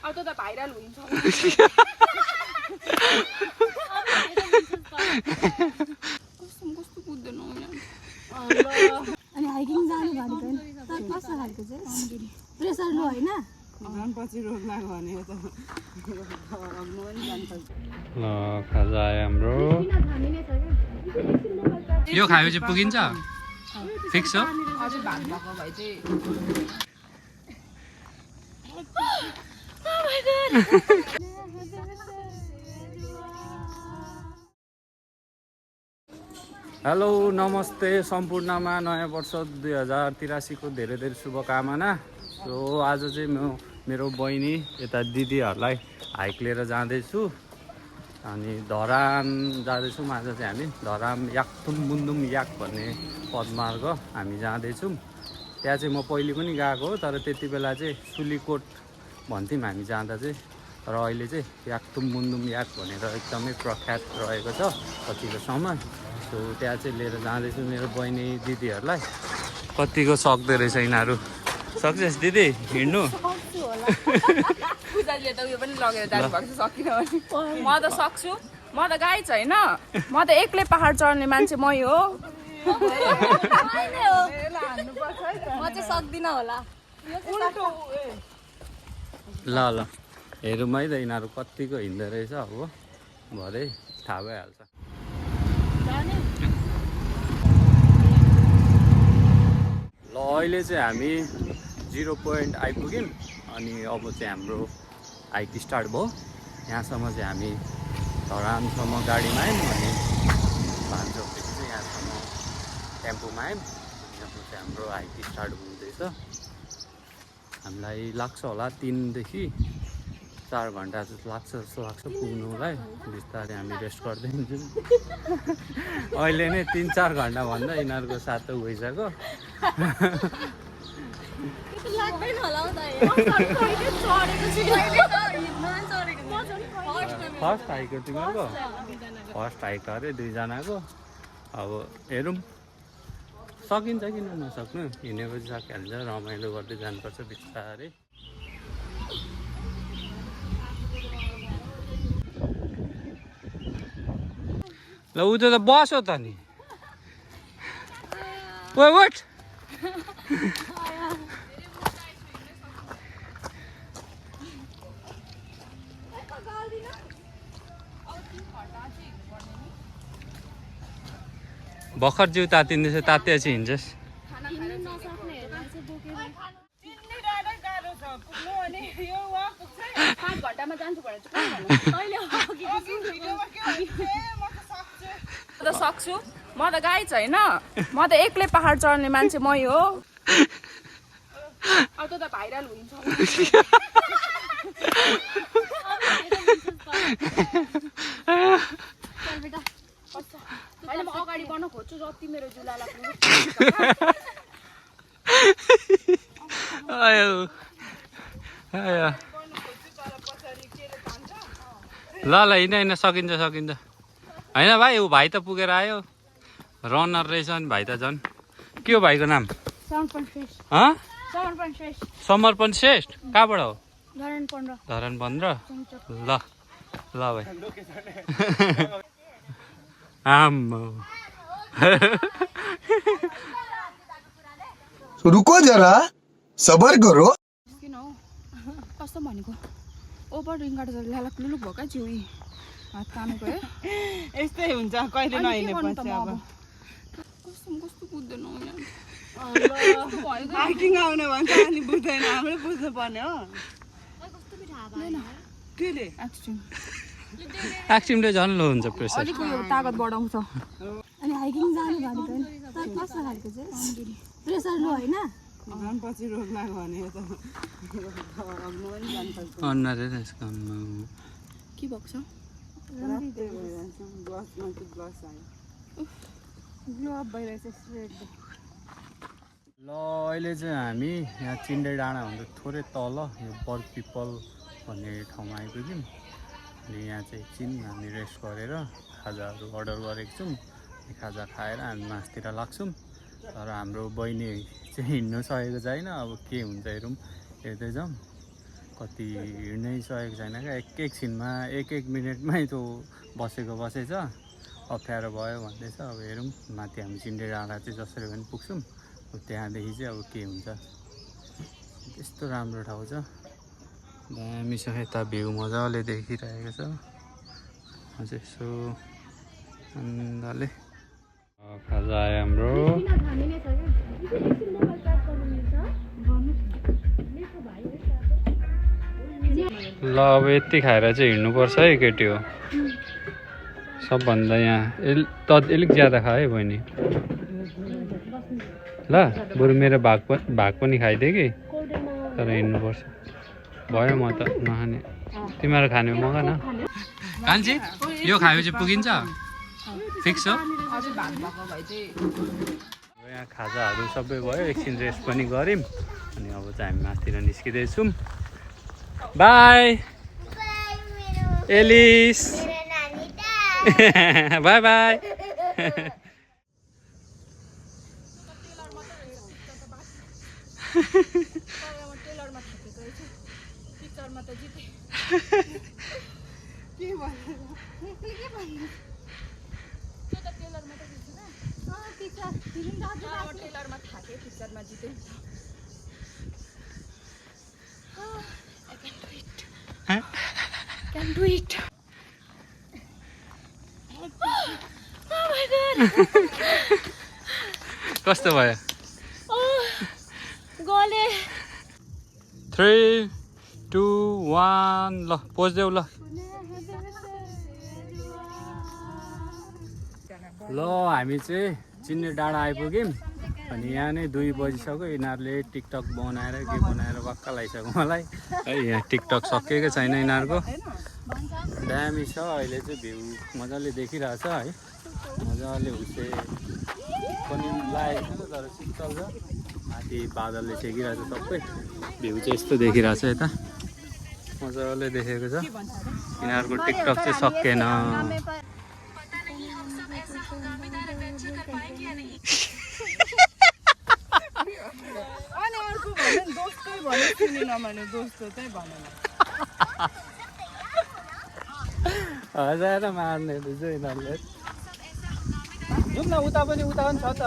अब त भाइरल हुन्छ कस्तो बुझ्दैन अनि हाइकिङ जानु भनेको तर कस्तो खालको चाहिँ प्रेसर लो होइन पछि रोग लाग्यो भने त ल खाजा आयो हाम्रो यो खाएपछि पुगिन्छ फिक्स हो अझै भात भएको भए चाहिँ हेलो नमस्ते सम्पूर्णमा नयाँ वर्ष 2083 को धेरै धेरै शुभकामना। सो आज चाहिँ म मेरो बहिनी यता दिदीहरूलाई हाइक लिएर जाँदैछु अनि धरान जाँदैछौँ। आज चाहिँ हामी धरान याकथुम बुन्दुम याक भन्ने पदमार्ग हामी जाँदैछौँ। त्यहाँ चाहिँ म पहिले पनि गएको हो तर त्यति बेला चाहिँ सुलीकोट भन्थ्यौँ हामी जाँदा चाहिँ, तर अहिले चाहिँ याकथुम बुन्दुम याक भनेर एकदमै प्रख्यात रहेको छ कतिको समय। सो त्यहाँ चाहिँ लिएर जाँदैछु मेरो बहिनी दिदीहरूलाई। कतिको सक्दो रहेछ यिनीहरू। सक्सेस दिदी हिँड्नु पूजाले त उयो पनि लगेर जानुभएको छ सकिन भने म त सक्छु। म त गाई छैन, म त एक्लै पहाड चढ्ने मान्छे मै हो। म चाहिँ सक्दिनँ होला ल ल हेरौँ है त यिनीहरू कतिको हिँड्दो रहेछ। अब भरे थाहा भइहाल्छ। ल अहिले चाहिँ हामी 0 पोइन्ट आइपुग्यौँ अनि अब चाहिँ हाम्रो हाइक स्टार्ट भयो। यहाँसम्म चाहिँ हामी धरानसम्म गाडीमा आयौँ अनि भान्चोकदेखि चाहिँ यहाँसम्म टेम्पोमा आयौँ। यहाँसम्म चाहिँ हाम्रो हाइक स्टार्ट हुँदैछ। हामीलाई लाग्छ होला 3 देखि 4 घन्टा जस्तो लाग्छ पुग्नुलाई। बिस्तारै हामी रेस्ट गर्दै हुन्छौँ। अहिले नै 3-4 घन्टा भन्दा यिनीहरूको साथ त गइसक्यो। लाग्दैन होला हौ फर्स्ट हाइक हो तिमीहरूको? फर्स्ट हाइक अरे दुईजनाको। अब हेरौँ सकिन्छ किन नसक्नु, हिँडेपछि सकिहाल्छ। रमाइलो गर्दै जानुपर्छ बिस्तारै। ल उ त बस्यो त नि वेट भर्खर जिउ तातिँदैछ, तातेपछि हिँड्छस्। 5 घन्टामा जान्छु भने चाहिँ म त सक्छु। म त गाई छैन, म त एक्लै पहाड चढ्ने मान्छे मै हो। अब त भाइरल हुन्छ होइन। म अगाडि बढ्न खोज्छु जति मेरो जुला लाग्नु। ल ल हिँड सकिन्छ होइन भाइ। ऊ भाइ त पुगेर आयो, रनर रहेछ नि भाइ त झन्। के हो भाइको नाम? समर्पण श्रेष्ठ। कहाँबाट हो? धरान 15। ल ल भाइ आम्मा रुको जरा सबर करो। किन हौ कस्तो भनेको ओभर ड्रिङ्क गरेर ल्यालक लुलुक भयो क्या जिउ हात तानेको है। यस्तै हुन्छ कहिले नहिँडे पछि। अब कस्तो बुझ्दैन हाइकिङ आउने भन्छ अनि बुझ्दैन। हाम्रो बुझ्नु पर्ने हो। केले एक्सिमले झन् लो हुन्छ प्रेसर। अलिक उयो तागत बढाउँछ। अनि हाइकिङ जानु भनेको तर कस्तो खालको चाहिँ प्रेसर लो होइन पछि रोग लाग्यो भने त अनुहार यसको के भएको छ? ल अहिले चाहिँ हामी यहाँ चिन्डे डाँडा भन्दा थोरै तल यो बर पिपल भन्ने ठाउँमा आइपुग्यौँ। अनि यहाँ चाहिँ एकछिन हामी रेस्ट गरेर खाजाहरू अर्डर गरेको छौँ। खाजा खाएर हामी मासतिर लाग्छौँ। तर हाम्रो बहिनी चाहिँ हिँड्नु सकेको छैन। अब के हुन्छ हेरौँ। हेर्दै जाउँ कति हिँड्नै सकेको छैन क्या एकैछिनमा एक मिनटमै त्यो बसेको छ अप्ठ्यारो भयो भन्दैछ अब हेरौँ माथि हामी चिन्डे डाँडा चाहिँ जसरी पनि पुग्छौँ त्यहाँदेखि चाहिँ अब के हुन्छ त्यस्तो राम्रो ठाउँ छ दामी छ यता भ्यू मजाले देखिरहेको छ अझै यसो अन्दाले खाजा आयो हाम्रो ल अब यति खाएर चाहिँ हिँड्नुपर्छ है केटी हो सबभन्दा यहाँ अलिक ज्यादा खा है बहिनी ल बरु मेरो भाग पनि खाइदिएँ कि तर हिँड्नुपर्छ भयो म त नखाने तिमीहरू खाने मगा न कान्छी यो खाएपछि पुगिन्छ फिक्स हो यहाँ खाजाहरू सबै भयो एकछिन रेस्ट पनि गऱ्यौँ अनि अब चाहिँ हामी माथितिर निस्किँदैछौँ bye Alice bye bye Can do it. Oh my god. कस्तो भयो गले 3 2 1 ल पोज देऊ ल हामी चाहिँ चिन्ने डाँडा आइपुग्यौँ अनि यहाँ नै 2 बजिसक्यो यिनीहरूले टिकटक बनाएर के बनाएर वाक्क लगाइसक्यो मलाई है यहाँ टिकटक सकिएको छैन यिनीहरूको दामी छ अहिले चाहिँ भ्यू मजाले देखिरहेछ है मजाले हुसे पनि लागेको छ तर शीतल छ माथि बादलले छेकिरहेछ सबै भ्यू चाहिँ यस्तो देखिरहेछ यता मजाले देखेको छ यिनीहरूको टिकटक चाहिँ सकिएन अनि अर्को भन्यो दोस्तै भन्यो सुनेन मैले दोस्तो चाहिँ भनेन हजार मार्ने रहेछ यिनीहरूले जाउँ न उता पनि छ त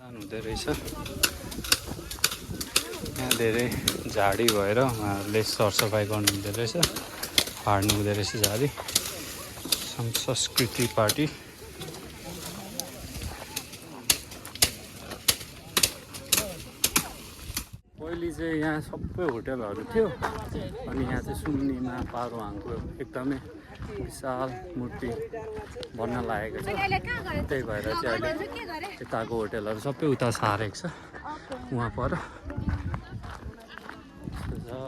हुँदो रहेछ यहाँ धेरै झाडी भएर उहाँहरूले सरसफाइ गर्नु हुँदो रहेछ फाड्नु हुँदो रहेछ झाडी संस्कृति पार्टी पहिले चाहिँ यहाँ सबै होटलहरू थियो अनि यहाँ चाहिँ सुम्निमा पारोहाङको एकदमै विशाल मूर्ति बन्न लागेको छ त्यही भएर चाहिँ अहिले यताको होटलहरू सबै उता सारेको छ उहाँ पर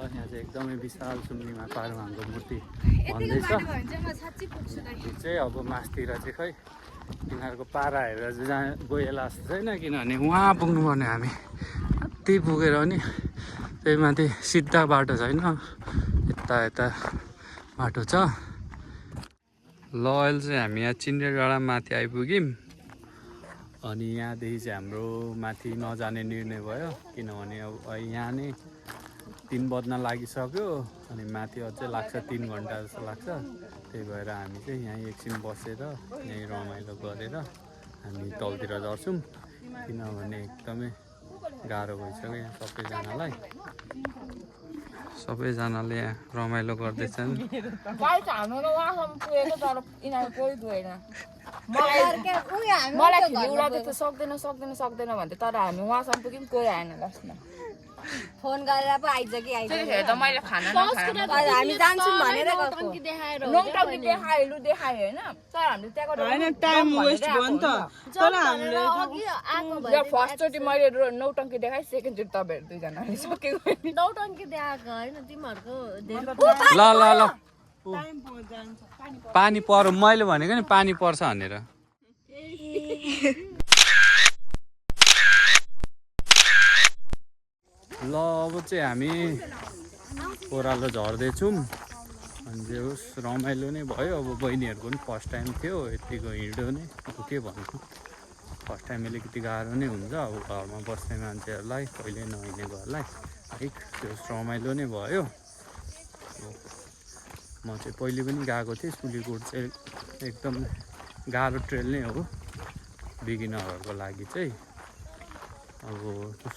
यहाँ चाहिँ एकदमै विशाल सुम्निमा पारोहाङको मूर्ति भन्दैछ यो चाहिँ अब मासतिर चाहिँ खै यिनीहरूको पारा हेरेर चाहिँ जहाँ गएला जस्तो छैन किनभने उहाँ पुग्नुपर्ने हामी त्यही पुगेर अनि त्यही माथि सिधा बाटो छैन यता बाटो छ ल अहिले चाहिँ हामी यहाँ चिन्डे डाँडा माथि आइपुग्यौँ अनि यहाँदेखि चाहिँ हाम्रो माथि नजाने निर्णय भयो किनभने अब यहाँ नै 3 बज्न लागिसक्यो अनि माथि अझै लाग्छ 3 घन्टा जस्तो लाग्छ त्यही भएर हामी चाहिँ यहीँ एकछिन बसेर यहीँ रमाइलो गरेर हामी तलतिर झर्छौँ किनभने एकदमै गाह्रो भइसक्यो यहाँ सबैजनाले यहाँ रमाइलो गर्दैछन् मलाई उडाउँदै थियो सक्दैन भन्थ्यो तर हामी उहाँसम्म पुग्यौँ कोही आएन लास्टमा फोन गरेर पो आइज कि आइज त मैले खाना हामी जान्छौँ भनेर नौटङ्की देखायो होइन तर हामीले त्यहाँबाट होइन टाइम वेस्ट भयो नि त तर हामीले फर्स्टचोटि मैले नौटङ्की देखाएँ सेकेन्डचोटि तपाईँहरू दुईजनाले सकेको नौटङ्की देखाएको होइन तिमीहरूको ल पानी पर मैले भनेको नि पानी पर्छ भनेर ल अब चाहिँ हामी ओह्रालो झर्दैछौँ अनि जे होस् रमाइलो नै भयो अब बहिनीहरूको पनि फर्स्ट टाइम थियो यतिको हिँड्यो नै अब के भन्नु फर्स्ट टाइम अलिकति गाह्रो नै हुन्छ अब घरमा बस्ने मान्छेहरूलाई कहिले नहिँडेकोहरूलाई है त्यो रमाइलो नै भयो। म चाहिँ पहिले पनि गएको थिएँ। सुलीकोट चाहिँ एकदम गाह्रो ट्रेल नै हो बिगिनरहरूको लागि चाहिँ। अब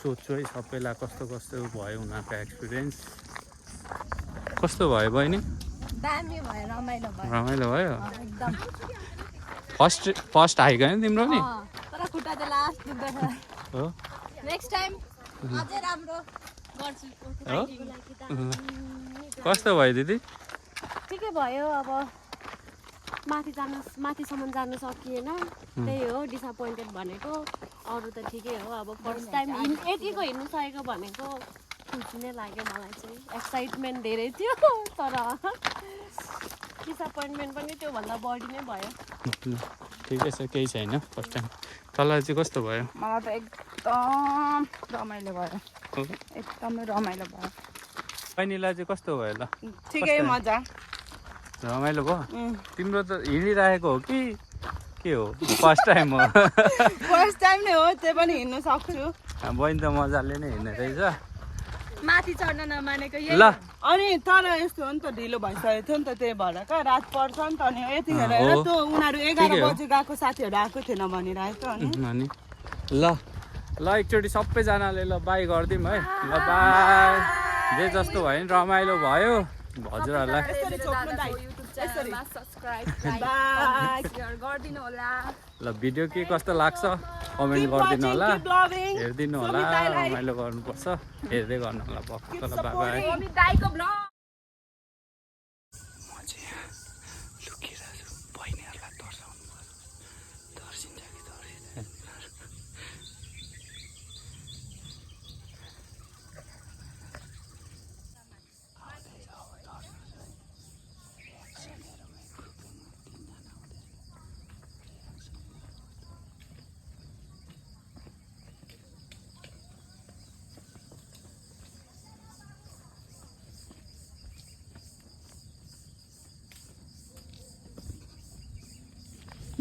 सोध्छु है सबैलाई कस्तो कस्तो भयो उनीहरूको एक्सपिरियन्स कस्तो भयो बहिनी? दामी भयो, रमाइलो भयो रमाइलो भयो। एकदम। फर्स्ट हाइक होइन तिम्रो नि? तर खुट्टा चाहिँ लास्ट दुख्दैछ। हो नेक्स्ट टाइम अझै राम्रो गर्छु। हो कस्तो भयो दिदी? ठिकै भयो। अब माथिसम्म जानु सकिएन, त्यही हो डिसअपोइन्टेड भनेको। अरू त ठिकै हो। अब फर्स्ट टाइम यतिको हिँड्नु सकेको भनेको खुसी नै लाग्यो मलाई चाहिँ। एक्साइटमेन्ट धेरै थियो तर डिसअपोइन्टमेन्ट पनि त्योभन्दा बढी नै भयो। ठिकै छ, केही छैन। फर्स्ट टाइम तँलाई चाहिँ कस्तो भयो? मलाई त एकदम रमाइलो भयो, एकदमै रमाइलो भयो। बहिनीलाई चाहिँ कस्तो भयो ल? ठिकै मजा रमाइलो भयो? तिम्रो त हिँडिरहेको हो कि के हो? फर्स्ट टाइम हो? फर्स्ट टाइम नै हो, त्यही पनि हिँड्नु सक्छु। बहिनी त मजाले नै हिँड्ने रहेछ। माथि चढ्न नमानेको यही ल अनि तर यस्तो हो नि त, ढिलो भइसकेको थियो नि त, त्यही भएर क्या रात पर्छ नि त। अनि यतिखेर हेर त उनीहरू 11 बजे गएको साथीहरू आएको थिएन भनिरहेको अनि ल एकचोटि सबैजनाले ल बाई गरिदिउँ है। ल बाई। जे जस्तो भयो नि रमाइलो भयो हजुरहरूलाई। च्यानलमा सब्सक्राइब गरिदिनु होला। ल भिडियो के कस्तो लाग्छ कमेन्ट गरिदिनु होला, हेरिदिनु होला। रमाइलो गर्नुपर्छ, हेर्दै गर्नु होला। ल बाई। समित दाइको भ्लग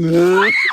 Uh.